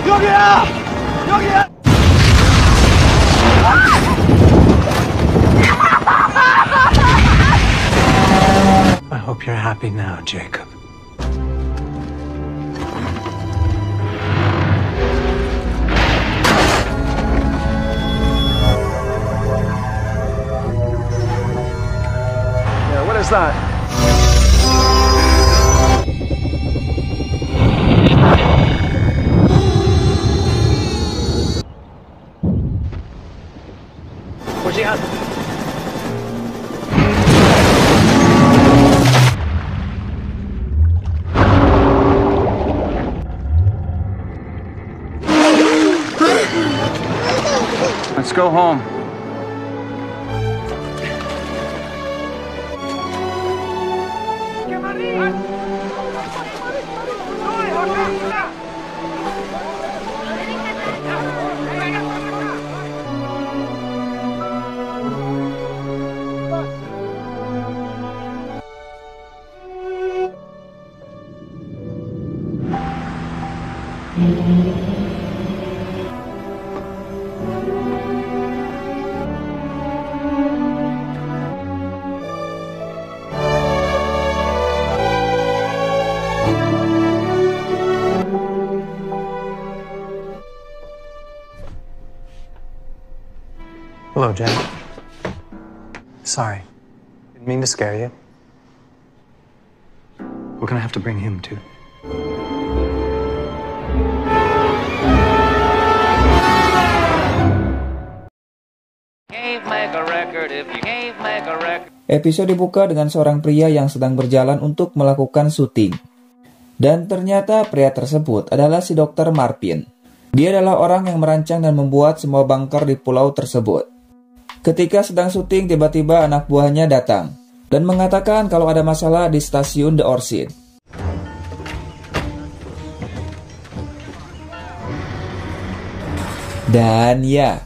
여기야! 여기야! I hope you're happy now, Jacob. Yeah, what is that? Where's he at? Let's go home. Hello, Jack. Sorry. Didn't mean to scare you. We're gonna have to bring him too. Episode dibuka dengan seorang pria yang sedang berjalan untuk melakukan syuting. Dan ternyata pria tersebut adalah si Dr. Marpin. Dia adalah orang yang merancang dan membuat semua bunker di pulau tersebut. Ketika sedang syuting, tiba-tiba anak buahnya datang dan mengatakan kalau ada masalah di stasiun The Orchid. Dan ya,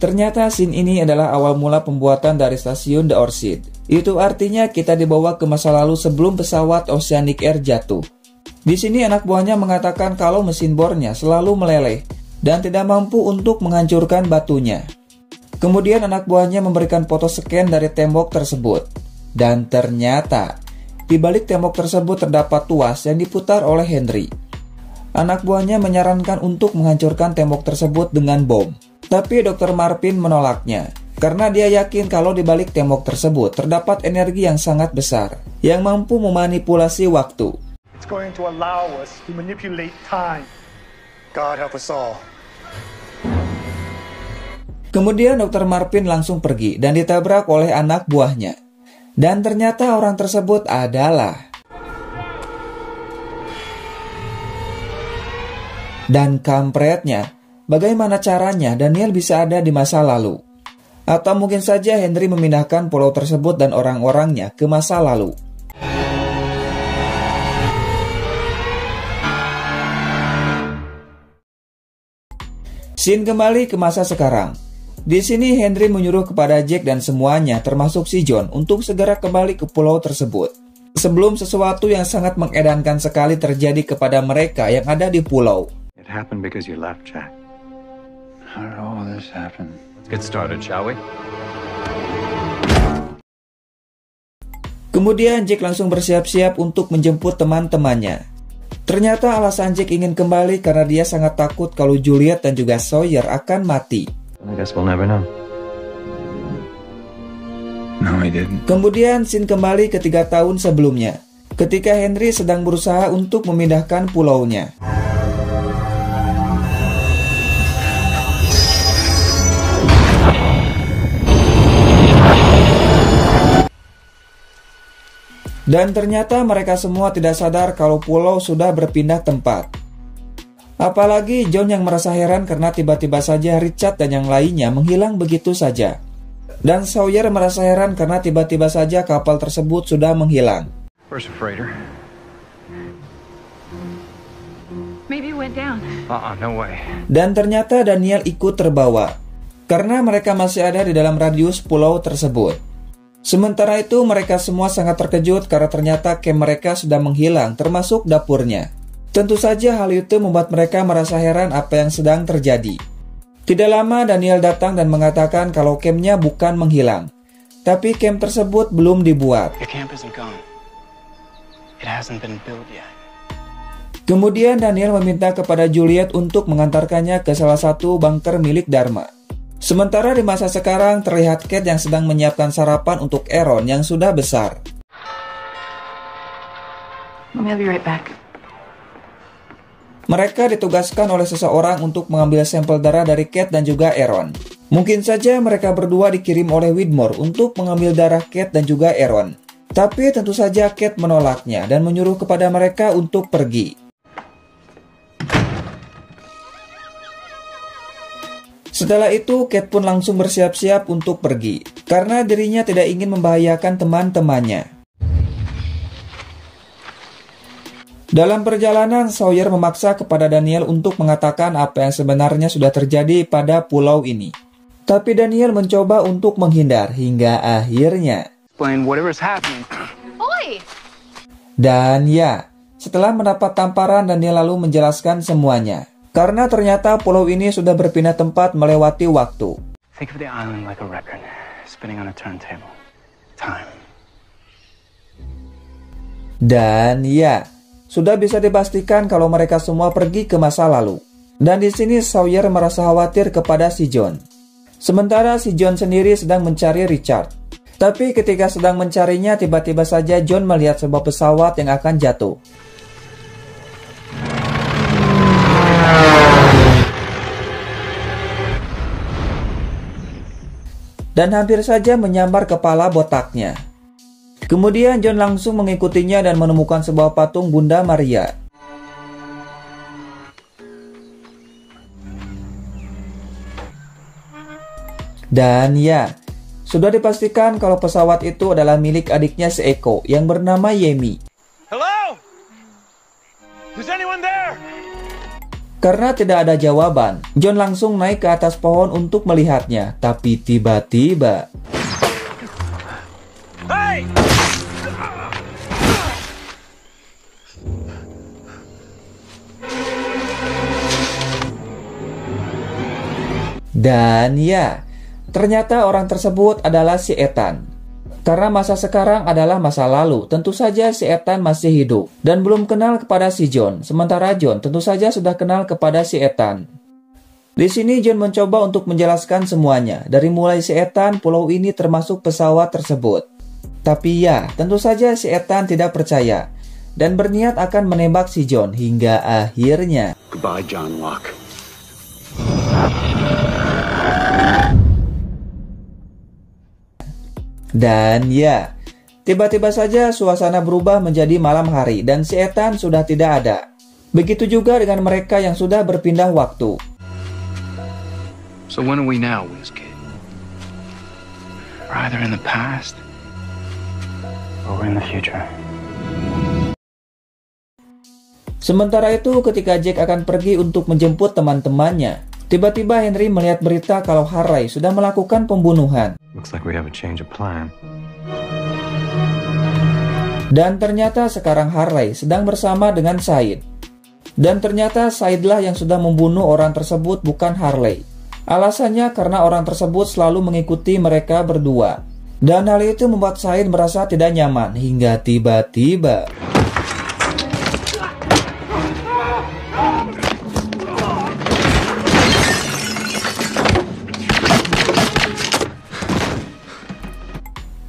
ternyata scene ini adalah awal mula pembuatan dari stasiun The Orchid. Itu artinya kita dibawa ke masa lalu sebelum pesawat Oceanic Air jatuh. Di sini anak buahnya mengatakan kalau mesin bornya selalu meleleh dan tidak mampu untuk menghancurkan batunya. Kemudian anak buahnya memberikan foto scan dari tembok tersebut. Dan ternyata, di balik tembok tersebut terdapat tuas yang diputar oleh Henry. Anak buahnya menyarankan untuk menghancurkan tembok tersebut dengan bom. Tapi Dr. Marpin menolaknya, karena dia yakin kalau di balik tembok tersebut terdapat energi yang sangat besar, yang mampu memanipulasi waktu. It's going to allow us to manipulate time. God help us all. Kemudian Dr. Marpin langsung pergi dan ditabrak oleh anak buahnya. Dan ternyata orang tersebut adalah... Dan kampretnya, bagaimana caranya Daniel bisa ada di masa lalu? Atau mungkin saja Henry memindahkan pulau tersebut dan orang-orangnya ke masa lalu. Scene kembali ke masa sekarang. Di sini Henry menyuruh kepada Jack dan semuanya, termasuk si John, untuk segera kembali ke pulau tersebut. Sebelum sesuatu yang sangat mengedankan sekali terjadi kepada mereka yang ada di pulau. It happened because you left, Jack. How did all this happen? Let's get started, shall we? Kemudian Jack langsung bersiap-siap untuk menjemput teman-temannya. Ternyata alasan Jack ingin kembali karena dia sangat takut kalau Juliet dan juga Sawyer akan mati. I guess we'll never know. No, I didn't. Kemudian scene kembali ke 3 tahun sebelumnya, ketika Henry sedang berusaha untuk memindahkan pulaunya. Dan ternyata mereka semua tidak sadar kalau pulau sudah berpindah tempat. Apalagi John yang merasa heran karena tiba-tiba saja Richard dan yang lainnya menghilang begitu saja. Dan Sawyer merasa heran karena tiba-tiba saja kapal tersebut sudah menghilang. Where's the freighter? Maybe it went down. No way. Dan ternyata Daniel ikut terbawa, karena mereka masih ada di dalam radius pulau tersebut. Sementara itu mereka semua sangat terkejut karena ternyata camp mereka sudah menghilang termasuk dapurnya. Tentu saja hal itu membuat mereka merasa heran apa yang sedang terjadi. Tidak lama Daniel datang dan mengatakan kalau campnya bukan menghilang, tapi camp tersebut belum dibuat. Your camp isn't gone. It hasn't been built yet. Kemudian Daniel meminta kepada Juliet untuk mengantarkannya ke salah satu bunker milik Dharma. Sementara di masa sekarang terlihat Kate yang sedang menyiapkan sarapan untuk Aaron yang sudah besar. I'll be right back. Mereka ditugaskan oleh seseorang untuk mengambil sampel darah dari Kate dan juga Aaron. Mungkin saja mereka berdua dikirim oleh Widmore untuk mengambil darah Kate dan juga Aaron. Tapi tentu saja Kate menolaknya dan menyuruh kepada mereka untuk pergi. Setelah itu, Kate pun langsung bersiap-siap untuk pergi, karena dirinya tidak ingin membahayakan teman-temannya. Dalam perjalanan, Sawyer memaksa kepada Daniel untuk mengatakan apa yang sebenarnya sudah terjadi pada pulau ini. Tapi Daniel mencoba untuk menghindar hingga akhirnya. Explain whatever's happening. Oi! Dan ya, setelah mendapat tamparan, Daniel lalu menjelaskan semuanya. Karena ternyata pulau ini sudah berpindah tempat melewati waktu. Think of the island like a record spinning on a turntable. Time. Dan ya, sudah bisa dipastikan kalau mereka semua pergi ke masa lalu. Dan di sini Sawyer merasa khawatir kepada si John. Sementara si John sendiri sedang mencari Richard. Tapi ketika sedang mencarinya, tiba-tiba saja John melihat sebuah pesawat yang akan jatuh. Dan hampir saja menyambar kepala botaknya. Kemudian John langsung mengikutinya dan menemukan sebuah patung Bunda Maria. Dan ya, sudah dipastikan kalau pesawat itu adalah milik adiknya si Eko yang bernama Yemi. Hello? Is anyone there? Karena tidak ada jawaban, John langsung naik ke atas pohon untuk melihatnya. Tapi tiba-tiba... Hey! Dan ya, ternyata orang tersebut adalah si Ethan. Karena masa sekarang adalah masa lalu, tentu saja si Ethan masih hidup dan belum kenal kepada si John, sementara John tentu saja sudah kenal kepada si Ethan. Di sini John mencoba untuk menjelaskan semuanya, dari mulai si Ethan, pulau ini termasuk pesawat tersebut. Tapi ya, tentu saja si Ethan tidak percaya dan berniat akan menembak si John hingga akhirnya. Goodbye, John Locke. Dan ya, tiba-tiba saja suasana berubah menjadi malam hari dan si Ethan sudah tidak ada. Begitu juga dengan mereka yang sudah berpindah waktu. So when are we now, WizKid? We're either in the past or we're in the future. Sementara itu, ketika Jack akan pergi untuk menjemput teman-temannya, tiba-tiba Henry melihat berita kalau Harley sudah melakukan pembunuhan. Looks like we have a change of plan. Dan ternyata sekarang Harley sedang bersama dengan Said. Dan ternyata Saidlah yang sudah membunuh orang tersebut, bukan Harley. Alasannya karena orang tersebut selalu mengikuti mereka berdua. Dan hal itu membuat Said merasa tidak nyaman hingga tiba-tiba...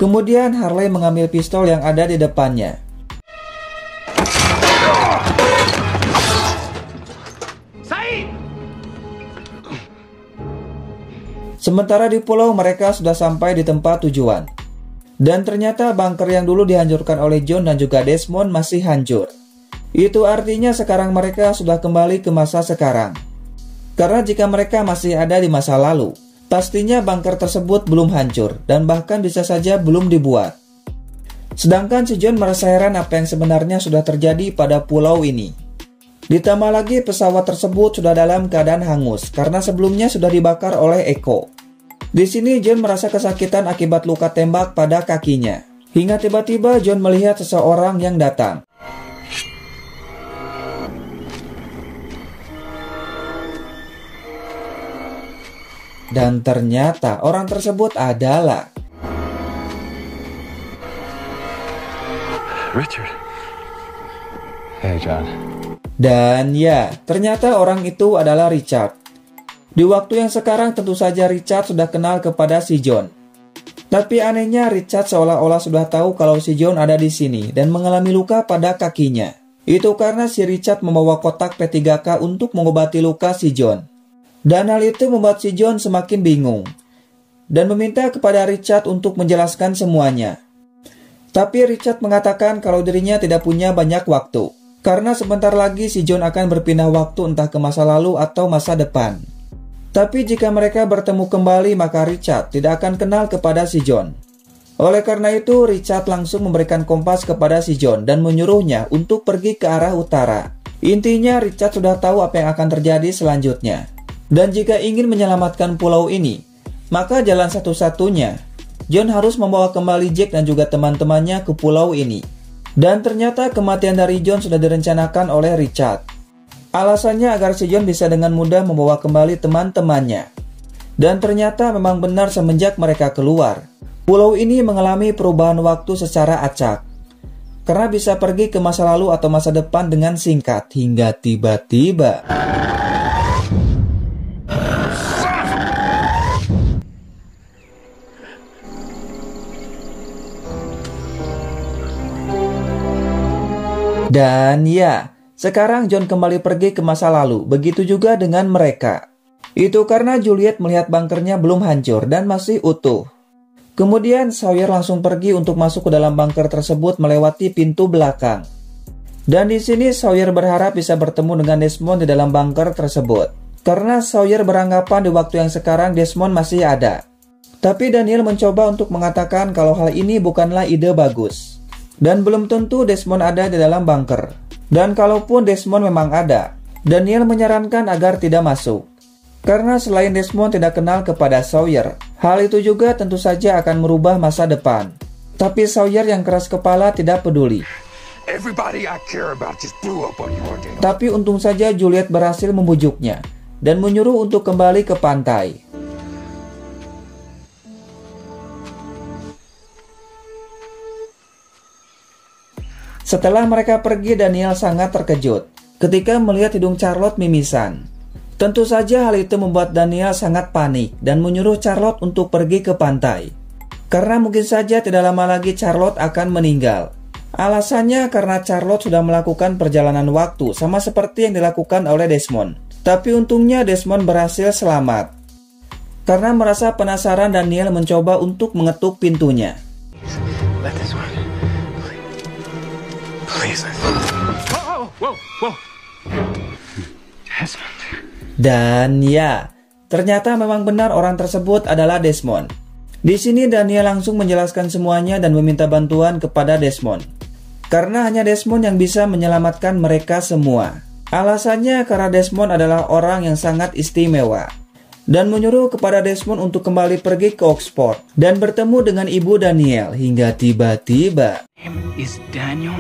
Kemudian Harley mengambil pistol yang ada di depannya. Sementara di pulau mereka sudah sampai di tempat tujuan. Dan ternyata bunker yang dulu dihancurkan oleh John dan juga Desmond masih hancur. Itu artinya sekarang mereka sudah kembali ke masa sekarang. Karena jika mereka masih ada di masa lalu, pastinya bunker tersebut belum hancur dan bahkan bisa saja belum dibuat. Sedangkan si John merasa heran apa yang sebenarnya sudah terjadi pada pulau ini. Ditambah lagi pesawat tersebut sudah dalam keadaan hangus karena sebelumnya sudah dibakar oleh Eko. Di sini John merasa kesakitan akibat luka tembak pada kakinya. Hingga tiba-tiba John melihat seseorang yang datang. dan ternyata orang tersebut adalah Richard. Hey, John. Dan ya, ternyata orang itu adalah Richard. Di waktu yang sekarang tentu saja Richard sudah kenal kepada si John. Tapi anehnya Richard seolah-olah sudah tahu kalau si John ada di sini dan mengalami luka pada kakinya. Itu karena si Richard membawa kotak P3K untuk mengobati luka si John. Dan hal itu membuat si John semakin bingung dan meminta kepada Richard untuk menjelaskan semuanya. Tapi Richard mengatakan kalau dirinya tidak punya banyak waktu, karena sebentar lagi si John akan berpindah waktu entah ke masa lalu atau masa depan. Tapi jika mereka bertemu kembali maka Richard tidak akan kenal kepada si John. Oleh karena itu Richard langsung memberikan kompas kepada si John dan menyuruhnya untuk pergi ke arah utara. Intinya Richard sudah tahu apa yang akan terjadi selanjutnya. Dan jika ingin menyelamatkan pulau ini, maka jalan satu-satunya, John harus membawa kembali Jack dan juga teman-temannya ke pulau ini. Dan ternyata kematian dari John sudah direncanakan oleh Richard. Alasannya agar si John bisa dengan mudah membawa kembali teman-temannya. Dan ternyata memang benar semenjak mereka keluar, pulau ini mengalami perubahan waktu secara acak. Karena bisa pergi ke masa lalu atau masa depan dengan singkat hingga tiba-tiba dan ya, sekarang John kembali pergi ke masa lalu, begitu juga dengan mereka. Itu karena Juliet melihat bunkernya belum hancur dan masih utuh. Kemudian Sawyer langsung pergi untuk masuk ke dalam bunker tersebut melewati pintu belakang. Dan di sini Sawyer berharap bisa bertemu dengan Desmond di dalam bunker tersebut. Karena Sawyer beranggapan di waktu yang sekarang Desmond masih ada. Tapi Daniel mencoba untuk mengatakan kalau hal ini bukanlah ide bagus. Dan belum tentu Desmond ada di dalam bunker. Dan kalaupun Desmond memang ada, Daniel menyarankan agar tidak masuk. Karena selain Desmond tidak kenal kepada Sawyer, hal itu juga tentu saja akan merubah masa depan. Tapi Sawyer yang keras kepala tidak peduli. Tapi untung saja Juliet berhasil membujuknya dan menyuruh untuk kembali ke pantai. Setelah mereka pergi, Daniel sangat terkejut ketika melihat hidung Charlotte mimisan. Tentu saja hal itu membuat Daniel sangat panik dan menyuruh Charlotte untuk pergi ke pantai. Karena mungkin saja tidak lama lagi Charlotte akan meninggal. Alasannya karena Charlotte sudah melakukan perjalanan waktu sama seperti yang dilakukan oleh Desmond. Tapi untungnya Desmond berhasil selamat. Karena merasa penasaran, Daniel mencoba untuk mengetuk pintunya. Let this one. Please. Whoa. Desmond. Dan ya, ternyata memang benar orang tersebut adalah Desmond. Di sini Daniel langsung menjelaskan semuanya dan meminta bantuan kepada Desmond. Karena hanya Desmond yang bisa menyelamatkan mereka semua. Alasannya karena Desmond adalah orang yang sangat istimewa. Dan menyuruh kepada Desmond untuk kembali pergi ke Oxford dan bertemu dengan ibu Daniel hingga tiba-tiba Name is Daniel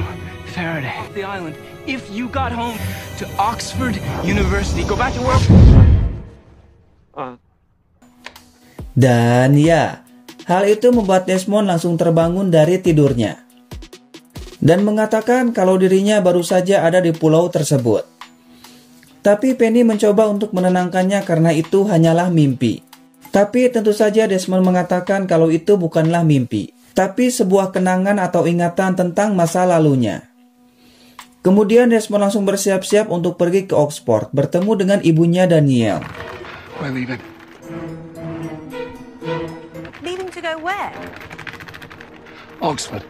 Faraday. The island. If you got home to Oxford University, go back to work. Dan ya, hal itu membuat Desmond langsung terbangun dari tidurnya dan mengatakan kalau dirinya baru saja ada di pulau tersebut. Tapi Penny mencoba untuk menenangkannya karena itu hanyalah mimpi. Tapi tentu saja Desmond mengatakan kalau itu bukanlah mimpi, tapi sebuah kenangan atau ingatan tentang masa lalunya. Kemudian Desmond langsung bersiap-siap untuk pergi ke Oxford bertemu dengan ibunya Daniel. We're leaving. Leaving to go where? Oxford.